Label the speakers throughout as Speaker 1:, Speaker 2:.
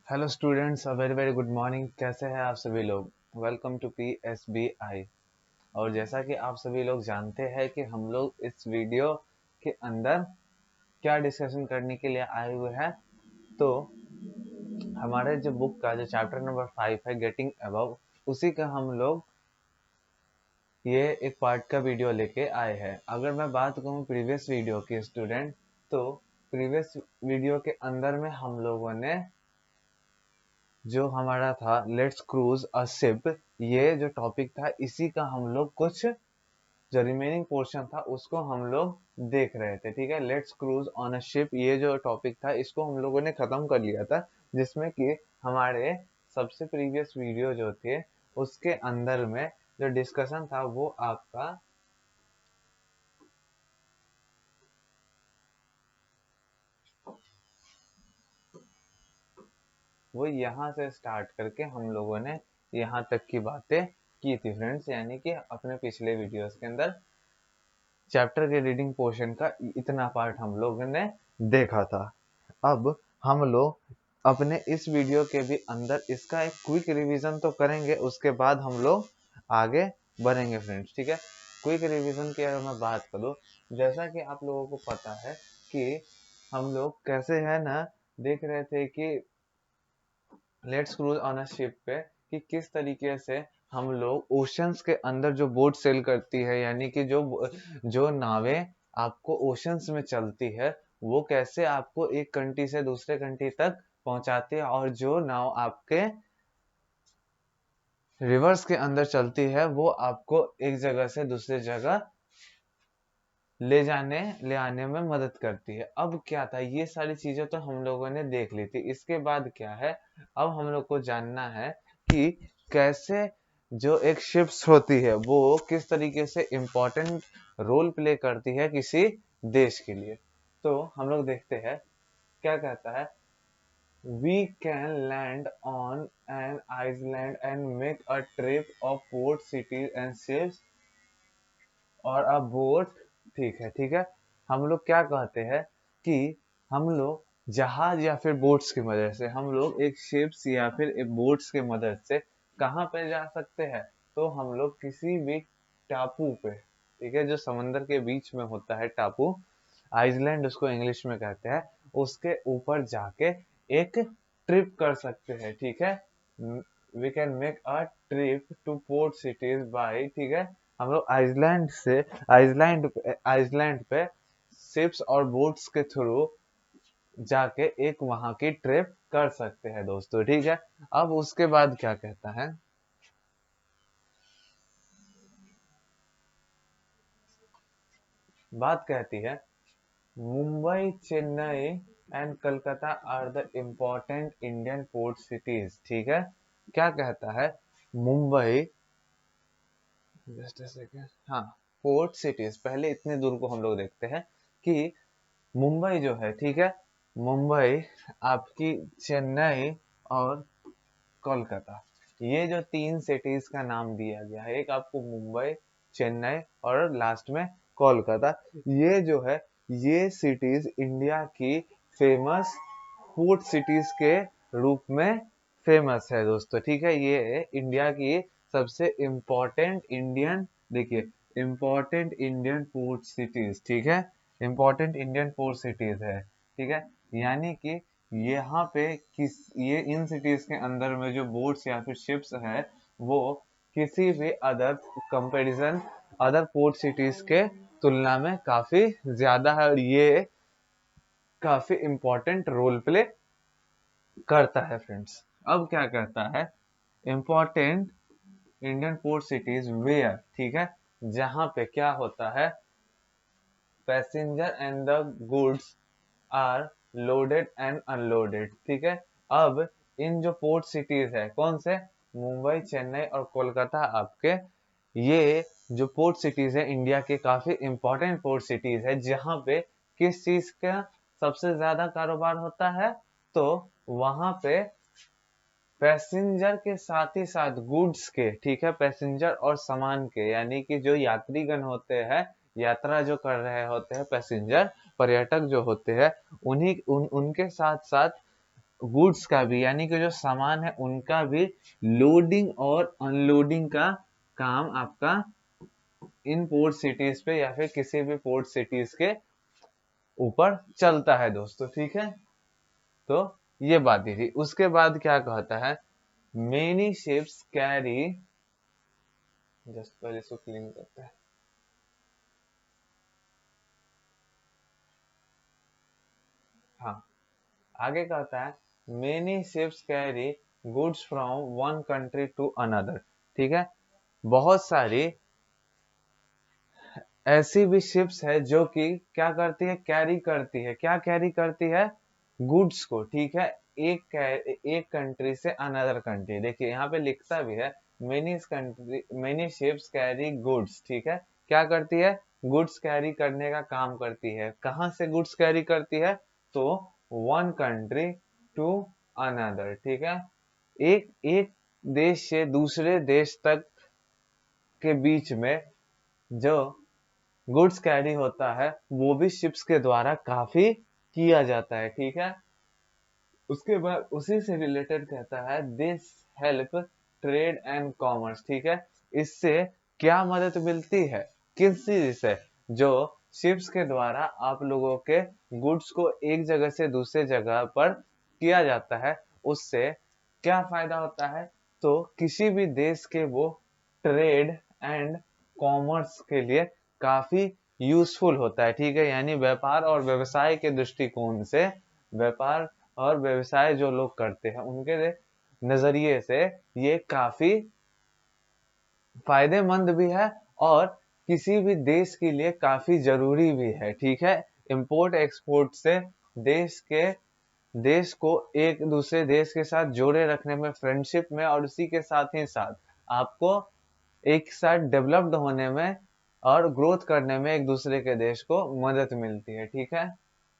Speaker 1: Hello students, a very very good morning. कैसे हैं आप सभी लोग? Welcome to PSBI। और जैसा कि आप सभी लोग जानते हैं कि हम लोग इस वीडियो के अंदर क्या डिस्कशन करने के लिए आए हुए हैं, तो हमारे जो बुक का जो चैप्टर नंबर 5 है, गेटिंग अबव, उसी का हम लोग ये एक पार्ट का वीडियो लेके आए हैं। अगर मैं बात करूँ प्रीवियस वीडियो की स्टूडेंट, तो प्रीवियस वीडियो के अंदर में हम लोगों ने जो हमारा था लेट्स क्रूज अ शिप, ये जो टॉपिक था इसी का हम लोग कुछ जो रिमेनिंग पोर्शन था उसको हम लोग देख रहे थे। ठीक है, let's cruise on a ship, ये जो टॉपिक था इसको हम लोगों ने खत्म कर लिया था, जिसमें कि हमारे सबसे प्रीवियस वीडियो जो थे उसके अंदर में जो डिस्कशन था वो आपका वो यहाँ से स्टार्ट करके हम लोगों ने यहाँ तक की बातें की थी फ्रेंड्स, यानी कि अपने पिछले वीडियोस के अंदर चैप्टर के रीडिंग पोर्शन का इतना पार्ट हम लोगों ने देखा था। अब हम लोग अपने इस वीडियो के भी अंदर इसका एक क्विक रिवीजन तो करेंगे, उसके बाद हम लोग आगे बढ़ेंगे फ्रेंड्स। ठीक है, क्विक रिवीजन की अगर मैं बात करूँ, जैसा कि आप लोगों को पता है कि हम लोग कैसे है ना देख रहे थे कि let's cruise on a ship पे कि किस तरीके से हम लोग ओशंस के अंदर जो बोट सेल करती है, यानी कि जो नावें आपको ओशंस में चलती है, वो कैसे आपको एक कंट्री से दूसरे कंट्री तक पहुंचाती है, और जो नाव आपके रिवर्स के अंदर चलती है वो आपको एक जगह से दूसरी जगह ले आने में मदद करती है। अब क्या था, ये सारी चीजें तो हम लोगों ने देख ली थी। इसके बाद क्या है, अब हम लोग को जानना है कि कैसे जो एक शिप्स होती है वो किस तरीके से इम्पोर्टेंट रोल प्ले करती है किसी देश के लिए। तो हम लोग देखते हैं क्या कहता है, we can land on an island and make a trip of port cities and ships और अ बोट। ठीक है, ठीक है। हम लोग क्या कहते हैं कि हम लोग जहाज या फिर बोट्स की मदद से, हम लोग एक शिप्स या फिर एक बोट्स की मदद से कहाँ पे जा सकते हैं, तो हम लोग किसी भी टापू पे, ठीक है, जो समंदर के बीच में होता है टापू, आइसलैंड उसको इंग्लिश में कहते हैं, उसके ऊपर जाके एक ट्रिप कर सकते हैं। ठीक है, we can make a trip to port cities by, ठीक है, हम लोग आइसलैंड पे शिप्स और बोट्स के थ्रू जाके एक वहां की ट्रिप कर सकते हैं दोस्तों। ठीक है, अब उसके बाद क्या कहता है, बात कहती है Mumbai, Chennai and Calcutta are the important Indian port cities. ठीक है, क्या कहता है, मुंबई, जस्ट अ सेकेंड, हाँ, पोर्ट सिटीज, पहले इतने दूर को हम लोग देखते हैं कि मुंबई जो है, ठीक है, मुंबई, आपकी चेन्नई और कोलकाता, ये जो तीन सिटीज का नाम दिया गया है, एक आपको मुंबई, चेन्नई और लास्ट में कोलकाता, ये जो है ये सिटीज इंडिया की फेमस पोर्ट सिटीज के रूप में फेमस है दोस्तों। ठीक है, ये इंडिया की सबसे इम्पोर्टेंट इंडियन, देखिए, इम्पोर्टेंट इंडियन पोर्ट सिटीज, ठीक है, इम्पोर्टेंट इंडियन पोर्ट सिटीज है। ठीक है, यानी कि यहाँ पे ये इन सिटीज के अंदर में जो बोट्स या फिर शिप्स है वो किसी भी other comparison other port cities के तुलना में काफी ज्यादा है, और ये काफी इम्पोर्टेंट रोल प्ले करता है फ्रेंड्स। अब क्या कहता है, important Indian port cities where, ठीक है, जहां पे क्या होता है, passenger and the goods are loaded and unloaded. ठीक है, अब इन जो पोर्ट सिटीज है, कौन से, मुंबई, चेन्नई और कोलकाता, आपके ये जो पोर्ट सिटीज है इंडिया के काफी इंपॉर्टेंट पोर्ट सिटीज है, जहां पे किस चीज का सबसे ज्यादा कारोबार होता है, तो वहां पे पैसेंजर के साथ ही साथ गुड्स के, ठीक है, पैसेंजर और सामान के, यानी कि जो यात्रीगण होते हैं, यात्रा जो कर रहे होते हैं पैसेंजर, पर्यटक जो होते हैं, उनके साथ साथ गुड्स का भी, यानी कि जो सामान है उनका भी लोडिंग और अनलोडिंग का काम आपका इन पोर्ट सिटीज पे या फिर किसी भी पोर्ट सिटीज के ऊपर चलता है दोस्तों, ठीक है। तो ये बात ही थी। उसके बाद क्या कहता है, मेनी शिप्स कैरी, जस्ट पहले इसको क्लीन करते हैं। हाँ, आगे कहता है many ships carry goods from one country to another, ठीक है। बहुत सारी ऐसी भी शिप्स है जो कि क्या करती है, कैरी करती है, क्या कैरी करती है, गुड्स को, ठीक है। एक कंट्री से अनदर कंट्री, देखिए यहाँ पे लिखता भी है मेनी शिप्स कैरी गुड्स, ठीक है। क्या करती है, गुड्स कैरी करने का काम करती है। कहाँ से गुड्स कैरी करती है, तो वन कंट्री टू अनदर, ठीक है। एक एक देश से दूसरे देश तक के बीच में जो गुड्स कैरी होता है वो भी शिप्स के द्वारा काफी किया जाता है, ठीक है। उसके बाद उसी से रिलेटेड कहता है this help trade and commerce, ठीक है। इससे क्या मदद मिलती है, किस चीज से, जो शिप्स के द्वारा आप लोगों के गुड्स को एक जगह से दूसरे जगह पर किया जाता है, उससे क्या फायदा होता है, तो किसी भी देश के वो ट्रेड एंड कॉमर्स के लिए काफी यूजफुल होता है, ठीक है। यानी व्यापार और व्यवसाय के दृष्टिकोण से, व्यापार और व्यवसाय जो लोग करते हैं उनके नजरिए से ये काफी फायदेमंद भी है और किसी भी देश के लिए काफी जरूरी भी है, ठीक है। इंपोर्ट एक्सपोर्ट से देश को एक दूसरे देश के साथ जोड़े रखने में, फ्रेंडशिप में, और उसी के साथ ही साथ आपको एक साथ डेवलप्ड होने में और ग्रोथ करने में एक दूसरे के देश को मदद मिलती है, ठीक है।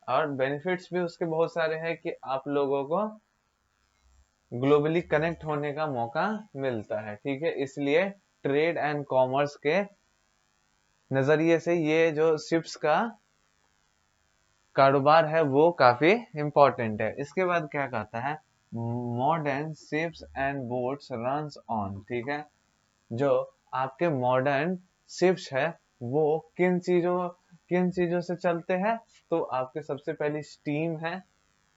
Speaker 1: और बेनिफिट्स भी उसके बहुत सारे हैं कि आप लोगों को ग्लोबली कनेक्ट होने का मौका मिलता है, ठीक है। इसलिए ट्रेड एंड कॉमर्स के नजरिए से ये जो शिप्स का कारोबार है वो काफी इम्पोर्टेंट है। इसके बाद क्या कहता है, modern ships and boats runs on, ठीक है। जो आपके मॉडर्न शिप्स है वो किन चीजों से चलते हैं, तो आपके सबसे पहले स्टीम है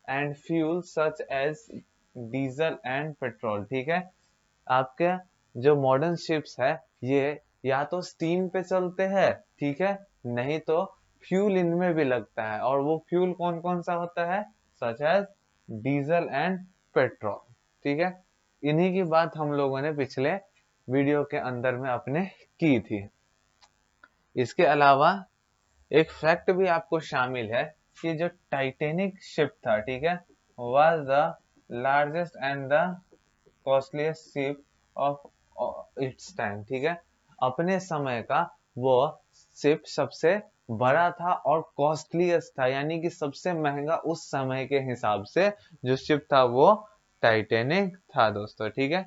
Speaker 1: and fuel such as diesel and petrol, ठीक है। आपके जो मॉडर्न शिप्स है ये या तो स्टीम पे चलते हैं, ठीक है, नहीं तो फ्यूल इनमें भी लगता है, और वो फ्यूल कौन कौन सा होता है, such as diesel and petrol, ठीक है। इन्हीं की बात हम लोगों ने पिछले वीडियो के अंदर में अपने की थी। इसके अलावा एक फैक्ट भी आपको शामिल है कि जो टाइटेनिक शिप था, ठीक है, was the largest and the costliest ship of its time, ठीक है। अपने समय का वो शिप सबसे बड़ा था और कॉस्टलीस्ट था, यानी कि सबसे महंगा उस समय के हिसाब से जो शिप था वो टाइटेनिक था दोस्तों, ठीक है।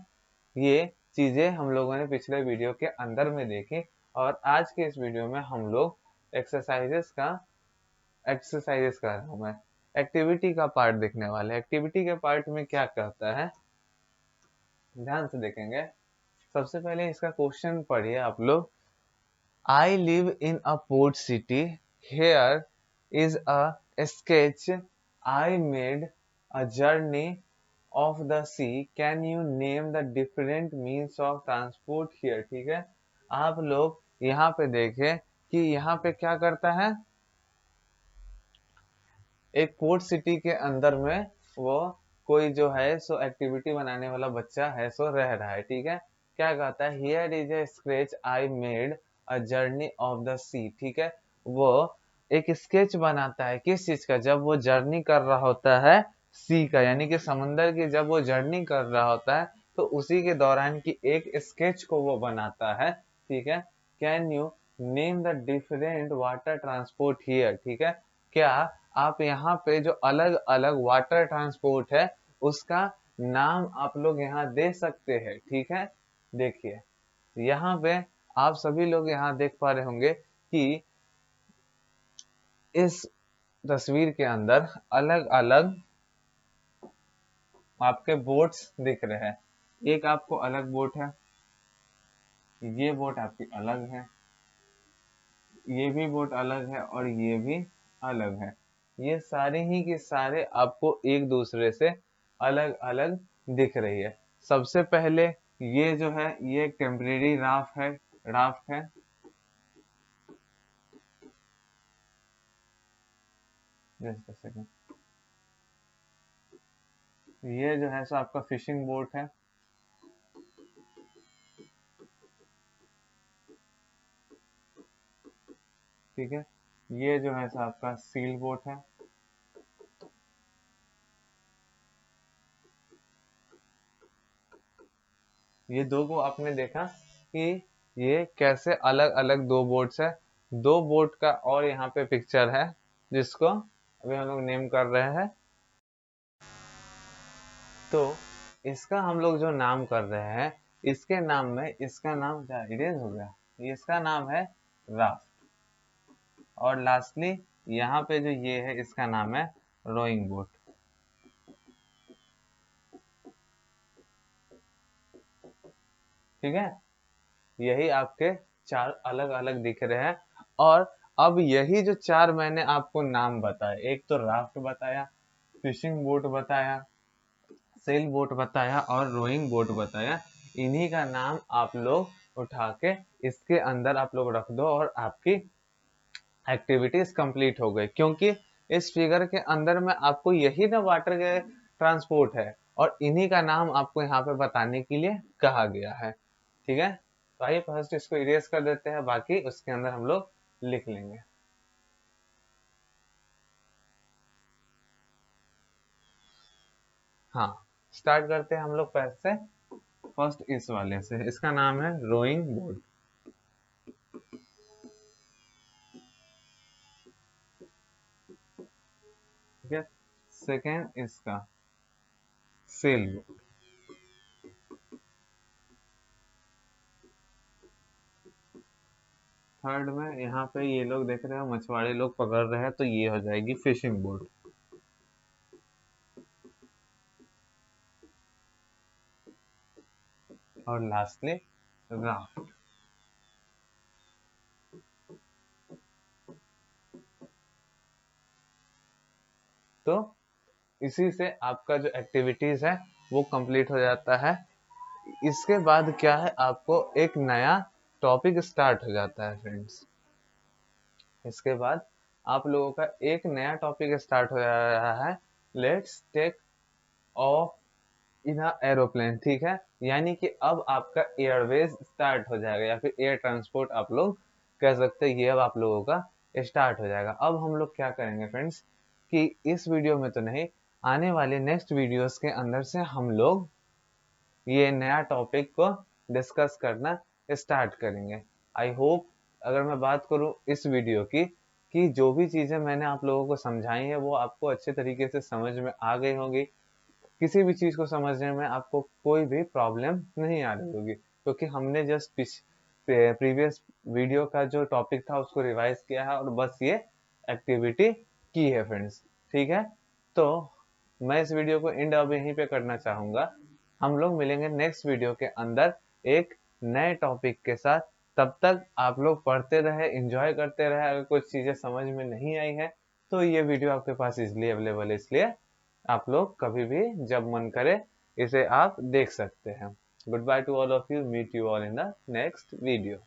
Speaker 1: ये चीजें हम लोगों ने पिछले वीडियो के अंदर में देखी, और आज के इस वीडियो में हम लोग एक्सरसाइजेस कर रहा हूँ मैं, एक्टिविटी का पार्ट देखने वाले। एक्टिविटी के पार्ट में क्या कहता है, ध्यान से देखेंगे। सबसे पहले इसका क्वेश्चन पढ़िए आप लोग। I live in a port city, here is a sketch I made a journey of the sea, can you name the different means of transport here, ठीक है। आप लोग यहाँ पे देखें कि यहाँ पे क्या करता है, एक पोर्ट सिटी के अंदर में वो कोई जो है सो एक्टिविटी बनाने वाला बच्चा है सो रह रहा है, ठीक है। क्या कहता है, here is a sketch I made a journey of the sea, ठीक है। वो एक स्केच बनाता है किस चीज का, जब वो जर्नी कर रहा होता है सी का, यानी कि समंदर की जब वो जर्नी कर रहा होता है तो उसी के दौरान की एक स्केच को वो बनाता है, ठीक है। Can you name the different water transport here, ठीक है। क्या आप यहाँ पे जो अलग अलग वाटर ट्रांसपोर्ट है उसका नाम आप लोग यहाँ दे सकते हैं, ठीक है। देखिए यहाँ पे आप सभी लोग यहाँ देख पा रहे होंगे कि इस तस्वीर के अंदर अलग अलग आपके बोट्स दिख रहे हैं। एक आपको अलग बोट है, ये बोट आपकी अलग है, ये भी बोट अलग है और ये भी अलग है। ये सारे ही के सारे आपको एक दूसरे से अलग अलग दिख रही है। सबसे पहले ये जो है ये टेम्परेरी राफ्ट है। Just a second. ये जो है सो आपका फिशिंग बोट है। ठीक है, ये जो है सो आपका सील बोट है। ये दो को आपने देखा कि ये कैसे अलग अलग दो बोट्स है। दो बोट का और यहाँ पे पिक्चर है जिसको अभी हम लोग नेम कर रहे हैं। तो इसका हम लोग जो नाम कर रहे हैं, इसके नाम में इसका नाम क्या इरेज हो गया, इसका नाम है राफ्ट। और लास्टली यहाँ पे जो ये है इसका नाम है रोइंग बोट। ठीक है, यही आपके चार अलग अलग दिख रहे हैं। और अब यही जो चार मैंने आपको नाम बताया, एक तो राफ्ट बताया, फिशिंग बोट बताया, सेल बोट बताया और रोइंग बोट बताया, इन्हीं का नाम आप लोग उठा के इसके अंदर आप लोग रख दो और आपकी एक्टिविटीज कंप्लीट हो गई। क्योंकि इस फिगर के अंदर में आपको यही ना वाटर के ट्रांसपोर्ट है और इन्हीं का नाम आपको यहाँ पे बताने के लिए कहा गया है। ठीक है, तो आइए फर्स्ट इसको इरेज कर देते हैं, बाकी उसके अंदर हम लोग लिख लेंगे। हाँ, स्टार्ट करते हैं हम लोग पैसे फर्स्ट इस वाले से, इसका नाम है रोइंग बोट। ठीक है, सेकेंड इसका सेल बोट। थर्ड में यहाँ पे ये लोग देख रहे हो मछुआरे लोग पकड़ रहे हैं, तो ये हो जाएगी फिशिंग बोट। और लास्टली राफ्ट। तो इसी से आपका जो एक्टिविटीज है वो कंप्लीट हो जाता है। इसके बाद क्या है, आपको एक नया टॉपिक स्टार्ट हो जाता है फ्रेंड्स। इसके बाद आप लोगों का एक नया टॉपिक स्टार्ट हो जा रहा है, let's take off in aeroplane. ठीक है, यानी कि अब आपका एयरवेज स्टार्ट हो जाएगा या फिर एयर ट्रांसपोर्ट आप लोग कह सकते हैं, ये अब आप लोगों का स्टार्ट हो जाएगा। अब हम लोग क्या करेंगे फ्रेंड्स कि इस वीडियो में तो नहीं, आने वाले नेक्स्ट वीडियोस के अंदर से हम लोग ये नया टॉपिक को डिस्कस करना स्टार्ट करेंगे। आई होप, अगर मैं बात करूं इस वीडियो की, कि जो भी चीजें मैंने आप लोगों को समझाई है वो आपको अच्छे तरीके से समझ में आ गई होंगी। किसी भी चीज को समझने में आपको कोई भी प्रॉब्लम नहीं आ रही होगी, क्योंकि हमने जस्ट प्रीवियस वीडियो का जो टॉपिक था उसको रिवाइज किया है और बस ये एक्टिविटी की है फ्रेंड्स। ठीक है, तो मैं इस वीडियो को एंड अब यहीं पे करना चाहूंगा। हम लोग मिलेंगे नेक्स्ट वीडियो के अंदर एक नए टॉपिक के साथ। तब तक आप लोग पढ़ते रहे, एंजॉय करते रहे। अगर कुछ चीजें समझ में नहीं आई है तो ये वीडियो आपके पास इसलिए अवेलेबल है, इसलिए आप लोग कभी भी जब मन करे इसे आप देख सकते हैं। Good bye to all of you, meet you all in the next video.